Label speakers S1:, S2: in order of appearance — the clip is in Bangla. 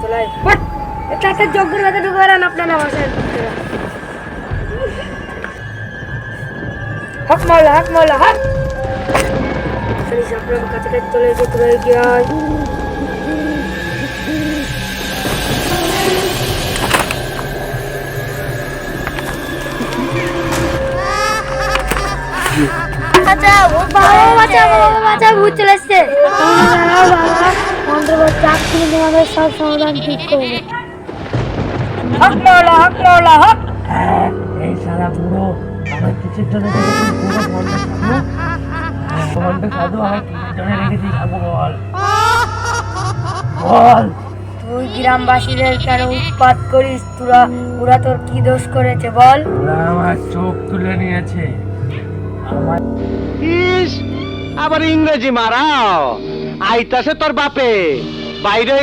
S1: চলাই এটা একটা যোগ্যের কাছে ঢুকে বেড়ান আপনারা ভাষায় হক মাওলা হক আপনার কাছে চলে এসে তুলে গিয়ে ভূত চলে এসছে তোমাদের সব সমাধান ঠিক করবে হক মাওলা হক
S2: এই সারা পুরো আমার কিসের জন্য সাধু আমার কিসের জন্য রেখেছি খাবো বল বল
S1: তুই গ্রামবাসীদের কেন উৎপাত করিস ওরা তোর কি দোষ করেছে বল
S2: ওরা আমার চোখ তুলে নিয়েছে আমার
S3: আবার ইংরেজি মারাও আইতাছে তোর বাপে বাইরে